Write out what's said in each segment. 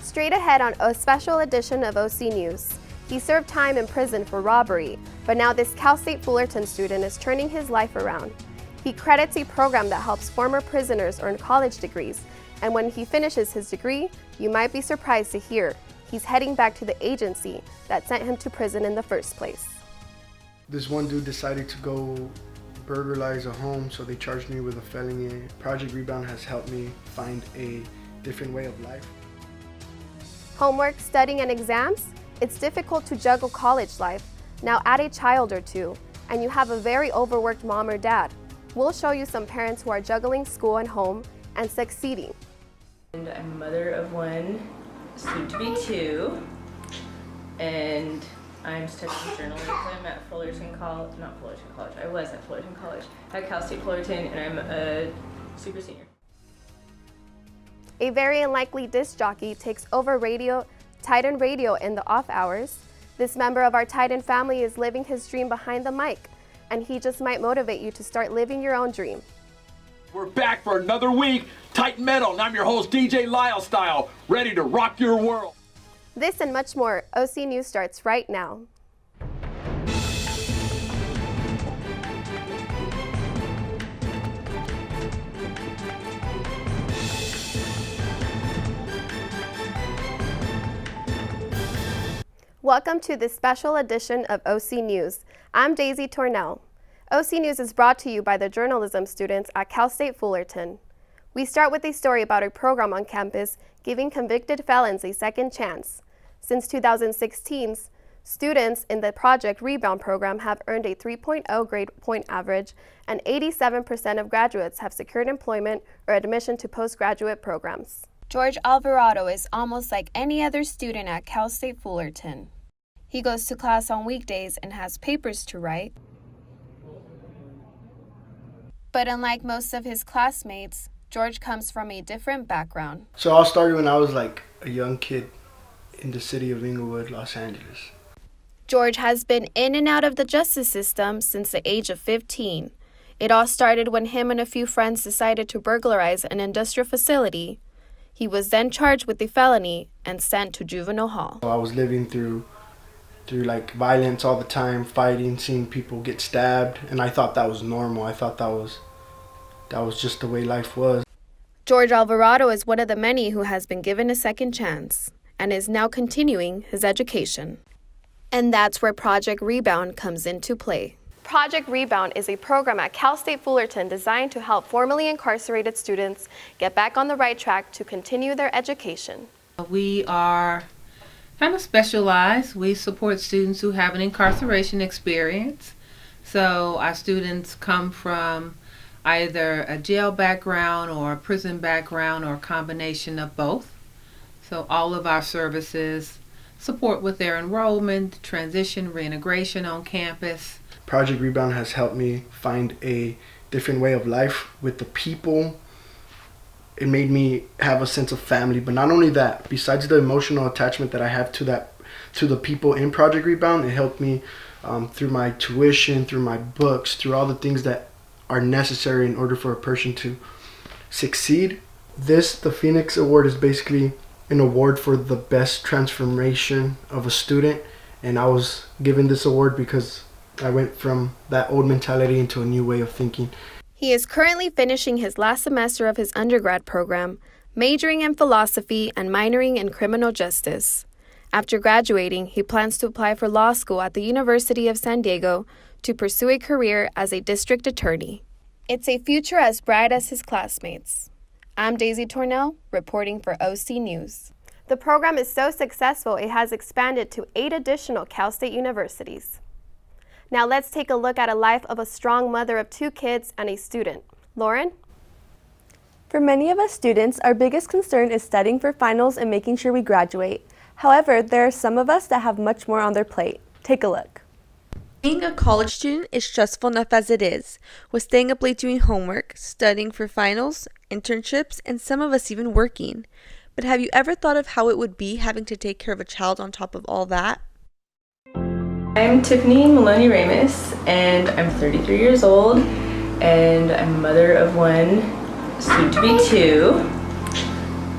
Straight ahead on a special edition of OC News. He served time in prison for robbery, but now this Cal State Fullerton student is turning his life around. He credits a program that helps former prisoners earn college degrees, and when he finishes his degree, you might be surprised to hear he's heading back to the agency that sent him to prison in the first place. This one dude decided to go burglarize a home, so they charged me with a felony. Project Rebound has helped me find a different way of life. Homework, studying, and exams? It's difficult to juggle college life. Now add a child or two, and you have a very overworked mom or dad. We'll show you some parents who are juggling school and home and succeeding. And I'm a mother of one, soon to be two, and I'm studying journalism at Fullerton College, not Fullerton College, I was at Fullerton College, at Cal State Fullerton, and I'm a super senior. A very unlikely disc jockey takes over Titan Radio in the off hours. This member of our Titan family is living his dream behind the mic, and he just might motivate you to start living your own dream. We're back for another week, Titan Metal, and I'm your host, DJ Lyle Style, ready to rock your world. This and much more, OC News starts right now. Welcome to this special edition of OC News. I'm Daisy Tornell. OC News is brought to you by the journalism students at Cal State Fullerton. We start with a story about a program on campus giving convicted felons a second chance. Since 2016, students in the Project Rebound program have earned a 3.0 grade point average, and 87% of graduates have secured employment or admission to postgraduate programs. George Alvarado is almost like any other student at Cal State Fullerton. He goes to class on weekdays and has papers to write. But unlike most of his classmates, George comes from a different background. So all started when I was like a young kid in the city of Inglewood, Los Angeles. George has been in and out of the justice system since the age of 15. It all started when him and a few friends decided to burglarize an industrial facility. He was then charged with a felony and sent to juvenile hall. I was living through like violence all the time, fighting, seeing people get stabbed, and I thought that was normal. I thought that was just the way life was. George Alvarado is one of the many who has been given a second chance and is now continuing his education. And that's where Project Rebound comes into play. Project Rebound is a program at Cal State Fullerton designed to help formerly incarcerated students get back on the right track to continue their education. We are kind of specialized. We support students who have an incarceration experience. So our students come from either a jail background or a prison background or a combination of both. So all of our services support with their enrollment, transition, reintegration on campus. Project Rebound has helped me find a different way of life with the people. It made me have a sense of family, but not only that, besides the emotional attachment that I have to the people in Project Rebound, it helped me through my tuition, through my books, through all the things that are necessary in order for a person to succeed. The Phoenix Award is basically an award for the best transformation of a student, and I was given this award because I went from that old mentality into a new way of thinking. He is currently finishing his last semester of his undergrad program, majoring in philosophy and minoring in criminal justice. After graduating, he plans to apply for law school at the University of San Diego to pursue a career as a district attorney. It's a future as bright as his classmates. I'm Daisy Tornell, reporting for OC News. The program is so successful it has expanded to 8 additional Cal State universities. Now let's take a look at a life of a strong mother of 2 kids and a student. Lauren? For many of us students, our biggest concern is studying for finals and making sure we graduate. However, there are some of us that have much more on their plate. Take a look. Being a college student is stressful enough as it is, with staying up late doing homework, studying for finals, internships, and some of us even working. But have you ever thought of how it would be having to take care of a child on top of all that? I'm Tiffany Maloney Ramus, and I'm 33 years old, and I'm a mother of one, soon to be two,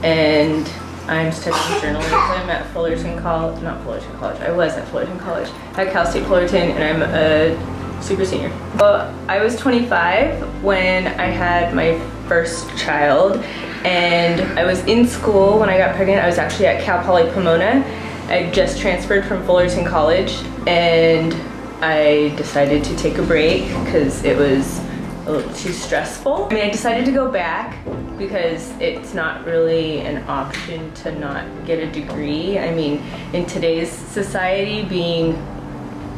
and I'm studying journalism at Fullerton College, not Fullerton College, I was at Fullerton College, at Cal State Fullerton, and I'm a super senior. Well, I was 25 when I had my first child, and I was in school when I got pregnant. I was actually at Cal Poly Pomona. I just transferred from Fullerton College, and I decided to take a break because it was a little too stressful. I mean, I decided to go back because it's not really an option to not get a degree. I mean, in today's society, being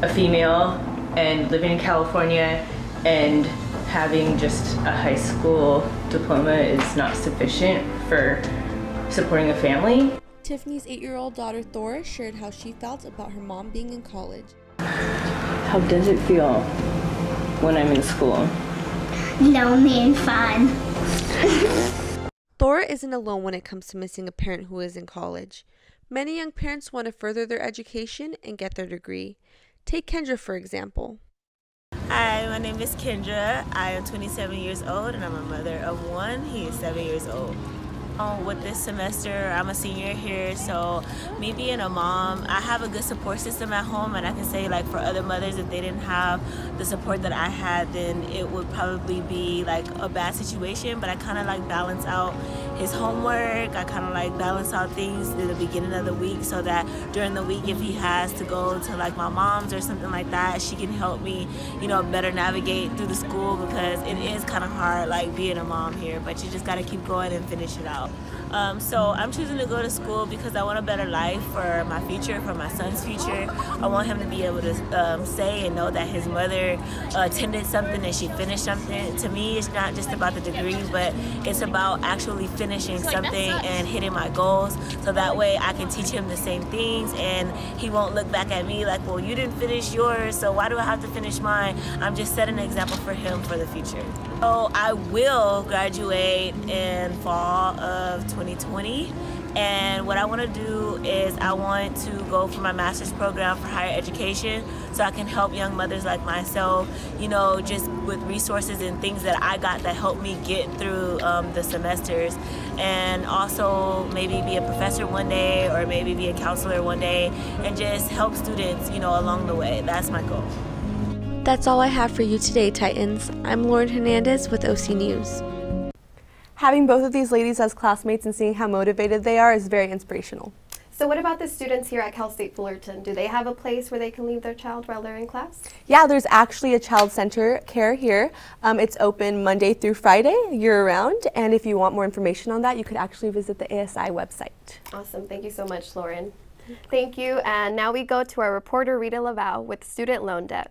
a female and living in California and having just a high school diploma is not sufficient for supporting a family. Tiffany's 8-year-old daughter Thora shared how she felt about her mom being in college. How does it feel when I'm in school? Lonely and fun. Thora isn't alone when it comes to missing a parent who is in college. Many young parents want to further their education and get their degree. Take Kendra, for example. Hi, my name is Kendra. I am 27 years old and I'm a mother of one. He is 7 years old. With this semester, I'm a senior here, so me being a mom, I have a good support system at home, and I can say, like, for other mothers, if they didn't have the support that I had, then it would probably be like a bad situation. But I kind of like balance out his homework. I kind of like balance out things in the beginning of the week so that during the week, if he has to go to like my mom's or something like that, she can help me, better navigate through the school, because it is kind of hard, like, being a mom here, but you just got to keep going and finish it out. So I'm choosing to go to school because I want a better life for my future, for my son's future. I want him to be able to say and know that his mother attended something and she finished something. To me, it's not just about the degree, but it's about actually finishing something and hitting my goals, so that way I can teach him the same things and he won't look back at me like, well, you didn't finish yours, so why do I have to finish mine? I'm just setting an example for him for the future. So I will graduate in fall of 2020, and what I want to do is I want to go for my master's program for higher education so I can help young mothers like myself, just with resources and things that I got that helped me get through the semesters, and also maybe be a professor one day or maybe be a counselor one day and just help students, along the way. That's my goal. That's all I have for you today, Titans. I'm Lauren Hernandez with OC News. Having both of these ladies as classmates and seeing how motivated they are is very inspirational. So what about the students here at Cal State Fullerton? Do they have a place where they can leave their child while they're in class? Yeah, there's actually a child center care here. It's open Monday through Friday, year-round, and if you want more information on that, you could actually visit the ASI website. Awesome. Thank you so much, Lauren. Thank you. And now we go to our reporter, Rita Laval, with student loan debt.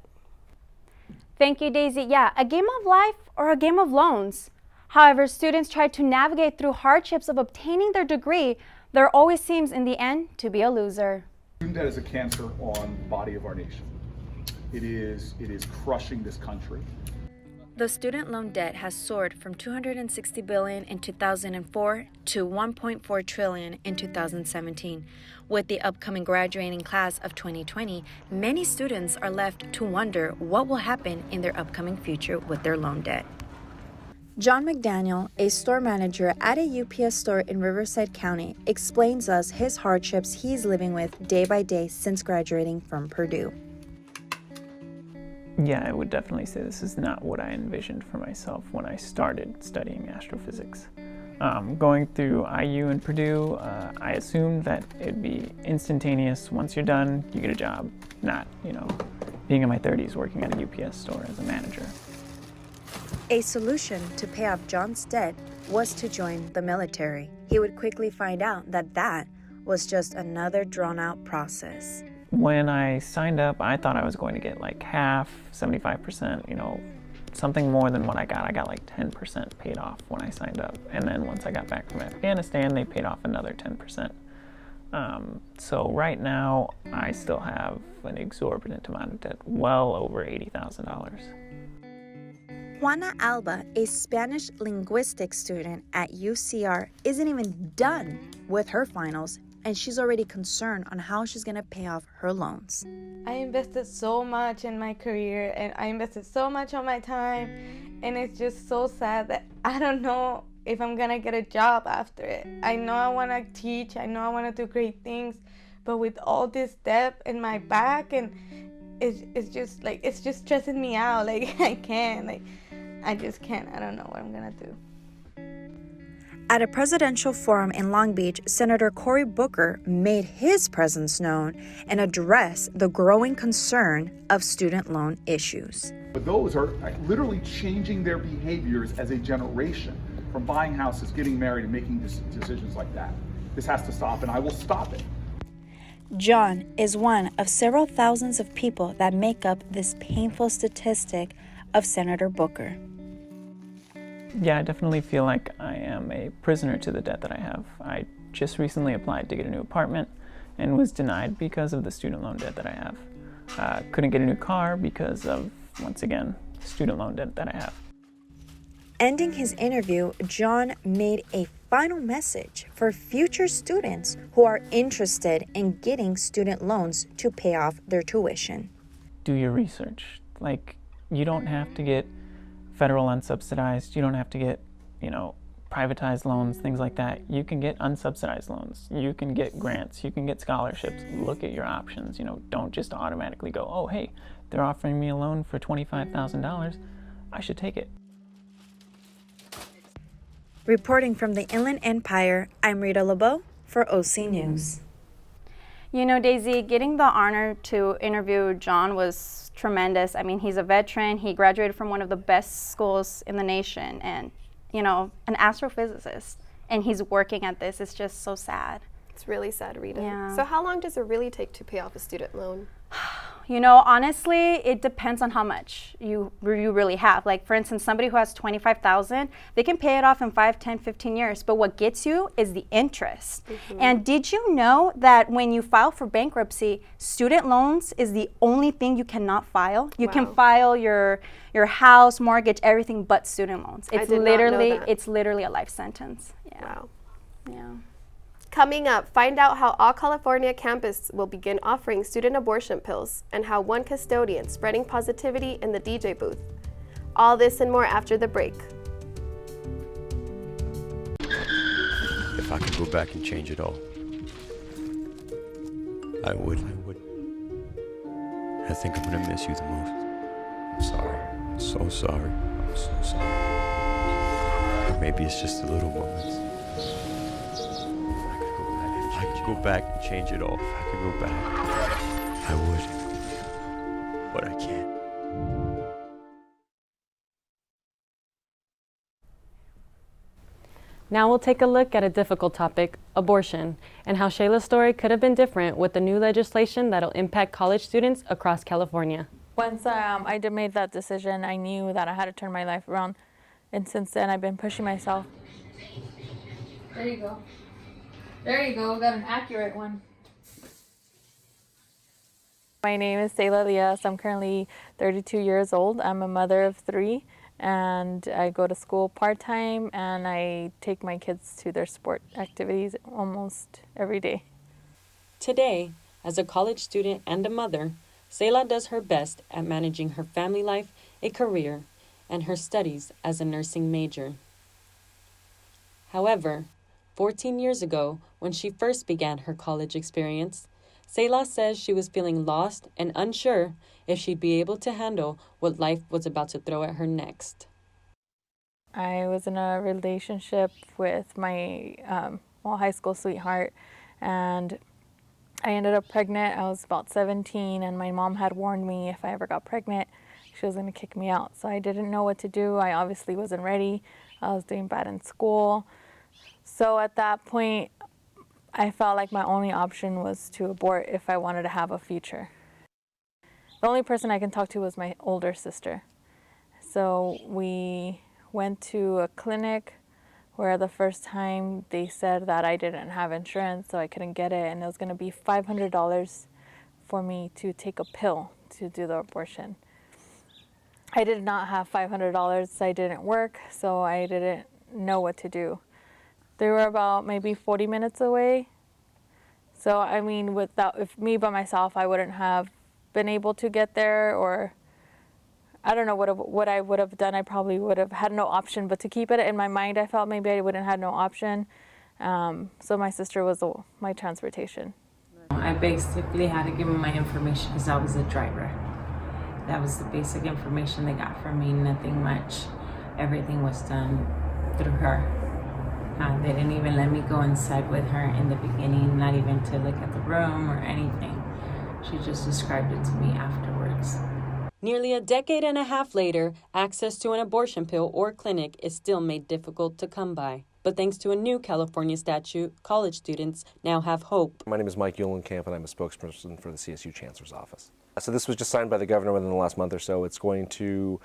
Thank you, Daisy. Yeah, a game of life or a game of loans. However, students try to navigate through hardships of obtaining their degree. There always seems, in the end, to be a loser. Student debt is a cancer on the body of our nation. It is crushing this country. The student loan debt has soared from $260 billion in 2004 to $1.4 trillion in 2017. With the upcoming graduating class of 2020, many students are left to wonder what will happen in their upcoming future with their loan debt. John McDaniel, a store manager at a UPS store in Riverside County, explains us his hardships he's living with day by day since graduating from Purdue. Yeah, I would definitely say this is not what I envisioned for myself when I started studying astrophysics. Going through IU and Purdue, I assumed that it'd be instantaneous. Once you're done, you get a job. Not, being in my 30s working at a UPS store as a manager. A solution to pay off John's debt was to join the military. He would quickly find out that was just another drawn-out process. When I signed up, I thought I was going to get like half, 75%, something more than what I got. I got like 10% paid off when I signed up. And then once I got back from Afghanistan, they paid off another 10%. So right now, I still have an exorbitant amount of debt, well over $80,000. Juana Alba, a Spanish linguistics student at UCR, isn't even done with her finals, and she's already concerned on how she's going to pay off her loans. I invested so much in my career, and I invested so much on my time, and it's just so sad that I don't know if I'm gonna get a job after it. I know I want to teach, I know I want to do great things, but with all this debt in my back, and it's just like, it's just stressing me out. Like, I just can't. I don't know what I'm gonna do. At a presidential forum in Long Beach, Senator Cory Booker made his presence known and addressed the growing concern of student loan issues. But those are literally changing their behaviors as a generation, from buying houses, getting married, and making decisions like that. This has to stop, and I will stop it. John is one of several thousands of people that make up this painful statistic of Senator Booker. Yeah, I definitely feel like I am a prisoner to the debt that I have. I just recently applied to get a new apartment and was denied because of the student loan debt that I have. Couldn't get a new car because of, once again, student loan debt that I have. Ending his interview, John made a final message for future students who are interested in getting student loans to pay off their tuition. Do your research. Like, you don't have to get federal unsubsidized, you don't have to get, privatized loans, things like that. You can get unsubsidized loans, you can get grants, you can get scholarships. Look at your options, don't just automatically go, oh, hey, they're offering me a loan for $25,000, I should take it. Reporting from the Inland Empire, I'm Rita LeBeau for OC News. Daisy, getting the honor to interview John was tremendous. I mean, he's a veteran. He graduated from one of the best schools in the nation and, an astrophysicist. And he's working at this. It's just so sad. It's really sad, Rita. Yeah. So how long does it really take to pay off a student loan? Honestly, it depends on how much you really have. Like, for instance, somebody who has $25,000, they can pay it off in 5, 10, 15 years. But what gets you is the interest. Mm-hmm. And did you know that when you file for bankruptcy, student loans is the only thing you cannot file? You can file your house, mortgage, everything but student loans. It's literally a life sentence. Yeah. Wow. Yeah. Coming up, find out how All California campus will begin offering student abortion pills and how one custodian spreading positivity in the DJ booth. All this and more after the break. If I could go back and change it all, I would. I think I'm gonna miss you the most. I'm sorry. I'm so sorry. I'm so sorry. Or maybe it's just the little moments. If I could go back and change it all, if I could go back, I would. But I can't. Now we'll take a look at a difficult topic, abortion, and how Shayla's story could have been different with the new legislation that'll impact college students across California. Once I made that decision, I knew that I had to turn my life around. And since then, I've been pushing myself. There you go. There you go. We got an accurate one. My name is Sayla Diaz. I'm currently 32 years old. I'm a mother of 3, and I go to school part-time, and I take my kids to their sport activities almost every day. Today, as a college student and a mother, Sayla does her best at managing her family life, a career, and her studies as a nursing major. However, 14 years ago, when she first began her college experience, Sayla says she was feeling lost and unsure if she'd be able to handle what life was about to throw at her next. I was in a relationship with my high school sweetheart, and I ended up pregnant. I was about 17, and my mom had warned me if I ever got pregnant, she was going to kick me out. So I didn't know what to do. I obviously wasn't ready. I was doing bad in school. So at that point, I felt like my only option was to abort if I wanted to have a future. The only person I can talk to was my older sister. So we went to a clinic where the first time they said that I didn't have insurance, so I couldn't get it, and it was going to be $500 for me to take a pill to do the abortion. I did not have $500. I didn't work, so I didn't know what to do. They were about maybe 40 minutes away. So, I mean, if me by myself, I wouldn't have been able to get there, or I don't know what I would have done. I probably would have had no option but to keep it in my mind. I felt maybe I wouldn't have had no option. So my sister was my transportation. I basically had to give them my information because I was a driver. That was the basic information they got from me, nothing much. Everything was done through her. They didn't even let me go inside with her in the beginning, not even to look at the room or anything. She just described it to me afterwards. Nearly a decade and a half later, access to an abortion pill or clinic is still made difficult to come by. But thanks to a new California statute, college students now have hope. My name is Mike Uhlenkamp, and I'm a spokesperson for the CSU Chancellor's Office. So this was just signed by the governor within the last month or so. It's going to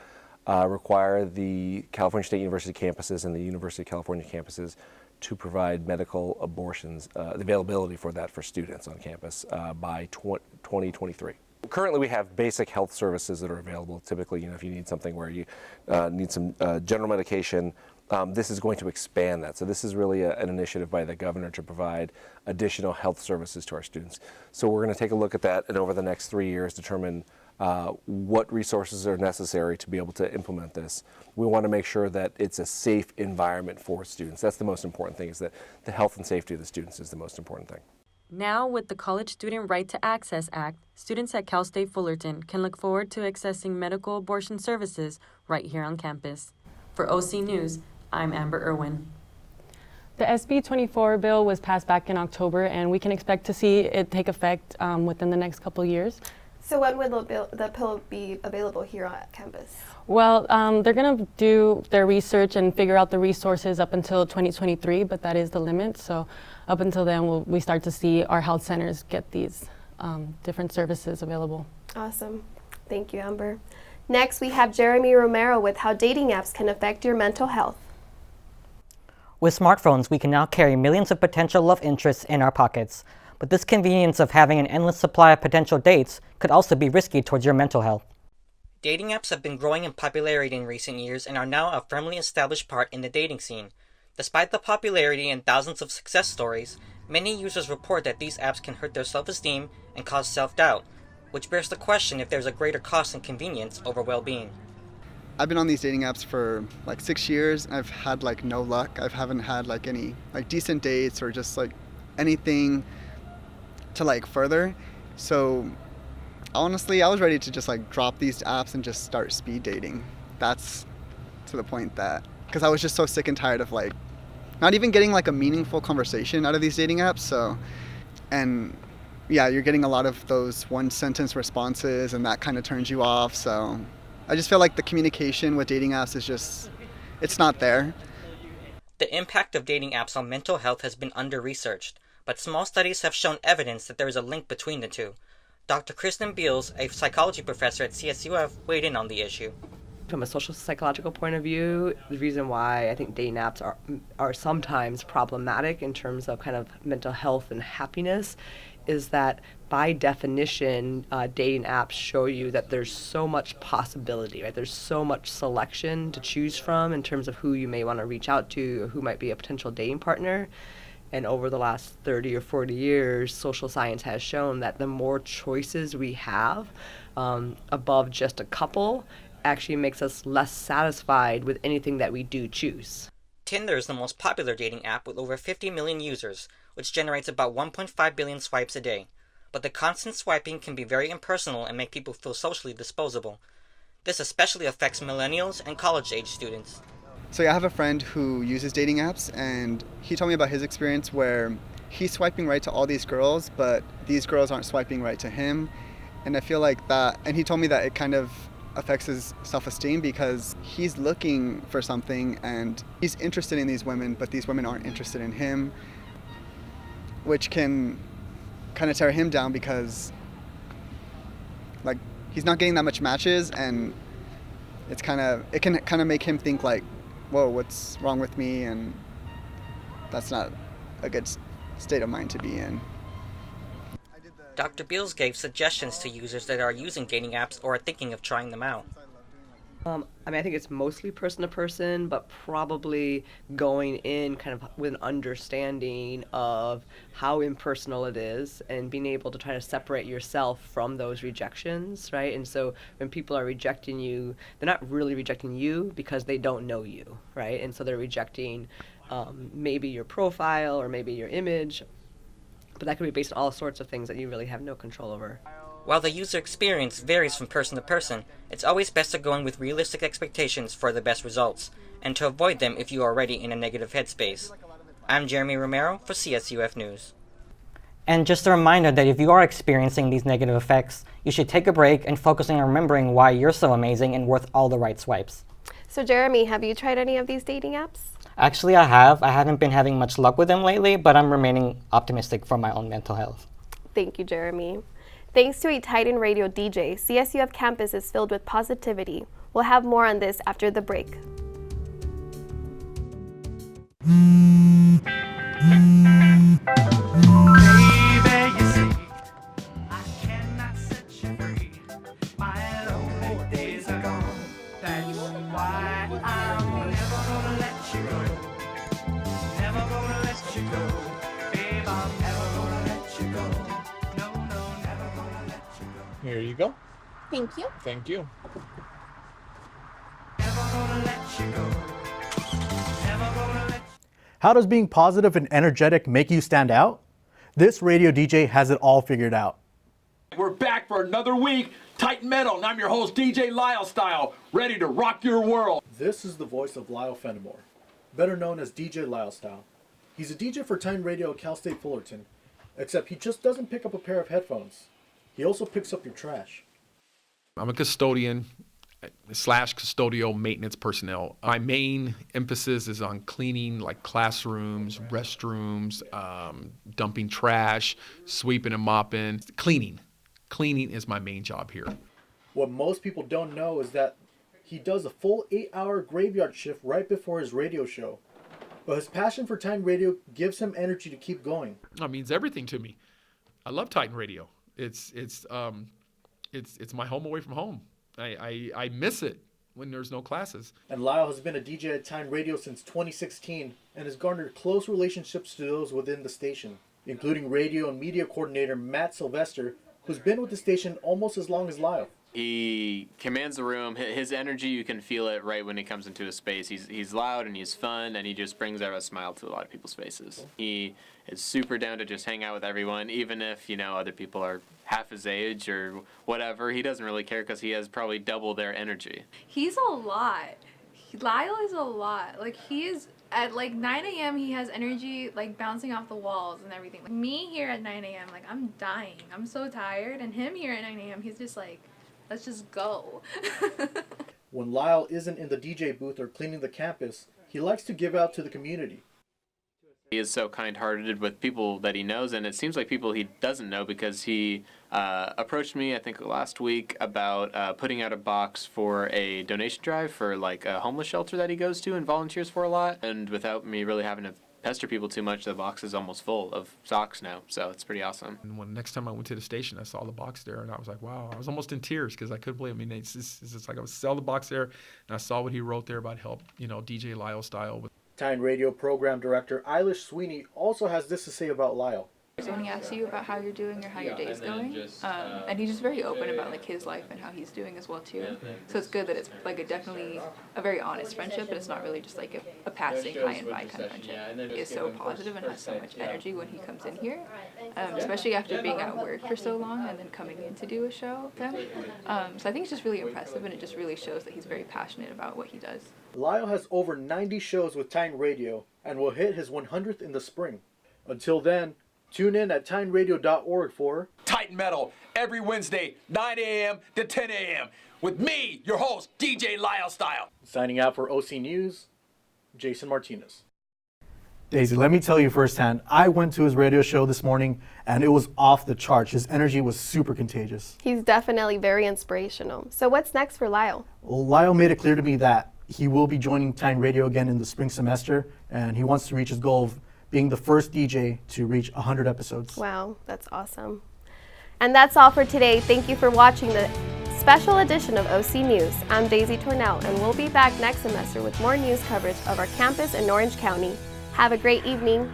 require the California State University campuses and the University of California campuses to provide medical abortions, the availability for that for students on campus by 2023. Currently, we have basic health services that are available. Typically, if you need something where you need some general medication, this is going to expand that. So this is really an initiative by the governor to provide additional health services to our students. So we're going to take a look at that and over the next 3 years determine what resources are necessary to be able to implement this. We want to make sure that it's a safe environment for students. That's the most important thing, is that the health and safety of the students is the most important thing. Now, with the College Student Right to Access Act, students at Cal State Fullerton can look forward to accessing medical abortion services right here on campus. For OC News, I'm Amber Irwin. The SB 24 bill was passed back in October, and we can expect to see it take effect within the next couple years. So when would the pill be available here on campus? Well, they're going to do their research and figure out the resources up until 2023, but that is the limit. So up until then, we start to see our health centers get these different services available. Awesome. Thank you, Amber. Next, we have Jeremy Romero with how dating apps can affect your mental health. With smartphones, we can now carry millions of potential love interests in our pockets. But this convenience of having an endless supply of potential dates could also be risky towards your mental health. Dating apps have been growing in popularity in recent years and are now a firmly established part in the dating scene. Despite the popularity and thousands of success stories, many users report that these apps can hurt their self-esteem and cause self-doubt, which bears the question if there's a greater cost and convenience over well-being. I've been on these dating apps for like 6 years. I've had no luck. I haven't had any decent dates or just anything to further. So honestly, I was ready to just drop these apps and just start speed dating. That's to the point that, because I was just so sick and tired of not even getting a meaningful conversation out of these dating apps. So, and yeah, you're getting a lot of those one sentence responses and that kind of turns you off. So I just feel like the communication with dating apps is just, it's not there. The impact of dating apps on mental health has been under-researched, but small studies have shown evidence that there is a link between the two. Dr. Kristen Beals, a psychology professor at CSUF, weighed in on the issue. From a social psychological point of view, the reason why I think dating apps are sometimes problematic in terms of kind of mental health and happiness is that by definition, dating apps show you that there's so much possibility, right? There's so much selection to choose from in terms of who you may want to reach out to or who might be a potential dating partner. And over the last 30 or 40 years, social science has shown that the more choices we have above just a couple actually makes us less satisfied with anything that we do choose. Tinder is the most popular dating app with over 50 million users, which generates about 1.5 billion swipes a day. But the constant swiping can be very impersonal and make people feel socially disposable. This especially affects millennials and college-age students. So yeah, I have a friend who uses dating apps, and he told me about his experience where he's swiping right to all these girls, but these girls aren't swiping right to him. And I feel like that, and he told me that it kind of affects his self-esteem because he's looking for something and he's interested in these women, but these women aren't interested in him, which can kind of tear him down because he's not getting that much matches, and it can kind of make him think whoa, what's wrong with me? And that's not a good state of mind to be in. Dr. Beals gave suggestions to users that are using dating apps or are thinking of trying them out. I mean, I think it's mostly person to person, but probably going in kind of with an understanding of how impersonal it is and being able to try to separate yourself from those rejections, right? And so when people are rejecting you, they're not really rejecting you because they don't know you, right? And so they're rejecting maybe your profile or maybe your image, but that could be based on all sorts of things that you really have no control over. While the user experience varies from person to person, it's always best to go in with realistic expectations for the best results, and to avoid them if you are already in a negative headspace. I'm Jeremy Romero for CSUF News. And just a reminder that if you are experiencing these negative effects, you should take a break and focus on remembering why you're so amazing and worth all the right swipes. So Jeremy, have you tried any of these dating apps? Actually, I have. I haven't been having much luck with them lately, but I'm remaining optimistic for my own mental health. Thank you, Jeremy. Thanks to a Titan Radio DJ, CSUF campus is filled with positivity. We'll have more on this after the break. Here you go. Thank you. Thank you. How does being positive and energetic make you stand out? This radio DJ has it all figured out. We're back for another week, Titan Metal, and I'm your host, DJ Lyle Style, ready to rock your world. This is the voice of Lyle Fenimore, better known as DJ Lyle Style. He's a DJ for Titan Radio at Cal State Fullerton, except he just doesn't pick up a pair of headphones. He also picks up your trash. I'm a custodian / custodial maintenance personnel. My main emphasis is on cleaning like classrooms, restrooms, dumping trash, sweeping and mopping. Cleaning. Cleaning is my main job here. What most people don't know is that he does a full 8-hour graveyard shift right before his radio show. But his passion for Titan Radio gives him energy to keep going. It means everything to me. I love Titan Radio. It's my home away from home. I miss it when there's no classes. And Lyle has been a DJ at Titan Radio since 2016 and has garnered close relationships to those within the station, including radio and media coordinator Matt Sylvester, who's been with the station almost as long as Lyle. He commands the room. His energy, you can feel it right when he comes into a space. He's loud and he's fun, and he just brings out a smile to a lot of people's faces. He is super down to just hang out with everyone, even if, other people are half his age or whatever. He doesn't really care because he has probably double their energy. He's a lot. Lyle is a lot. He is, at 9 a.m., he has energy, bouncing off the walls and everything. Me here at 9 a.m., I'm dying. I'm so tired. And him here at 9 a.m., he's just let's just go. When Lyle isn't in the DJ booth or cleaning the campus, he likes to give out to the community. He is so kind-hearted with people that he knows, and it seems like people he doesn't know, because he approached me, I think last week, about putting out a box for a donation drive for a homeless shelter that he goes to and volunteers for a lot. And without me really having to pester people too much, the box is almost full of socks now, so it's pretty awesome. And when next time I went to the station, I saw the box there, and I was like, wow, I was almost in tears because I couldn't believe it. I mean, it's just I saw the box there, and I saw what he wrote there about help, DJ Lyle Style. Titan Radio Program Director Eilish Sweeney also has this to say about Lyle. So when he asks you about how you're doing or how your day is going, and he's just very open about his life and how he's doing as well too. So it's good that it's definitely a very honest friendship, and it's not really just a passing high and by kind of friendship. He is so positive and has so much energy when he comes in here, especially after being at work for so long and then coming in to do a show with them. So I think it's just really impressive, and it just really shows that he's very passionate about what he does. Lyle has over 90 shows with Titan Radio and will hit his 100th in the spring. Until then, tune in at titanradio.org for Titan Metal, every Wednesday, 9 a.m. to 10 a.m. with me, your host, DJ Lyle Style. Signing out for OC News, Jason Martinez. Daisy, let me tell you firsthand, I went to his radio show this morning and it was off the charts. His energy was super contagious. He's definitely very inspirational. So what's next for Lyle? Well, Lyle made it clear to me that he will be joining Titan Radio again in the spring semester, and he wants to reach his goal of being the first DJ to reach 100 episodes. Wow, that's awesome. And that's all for today. Thank you for watching the special edition of OC News. I'm Daisy Tornell, and we'll be back next semester with more news coverage of our campus in Orange County. Have a great evening.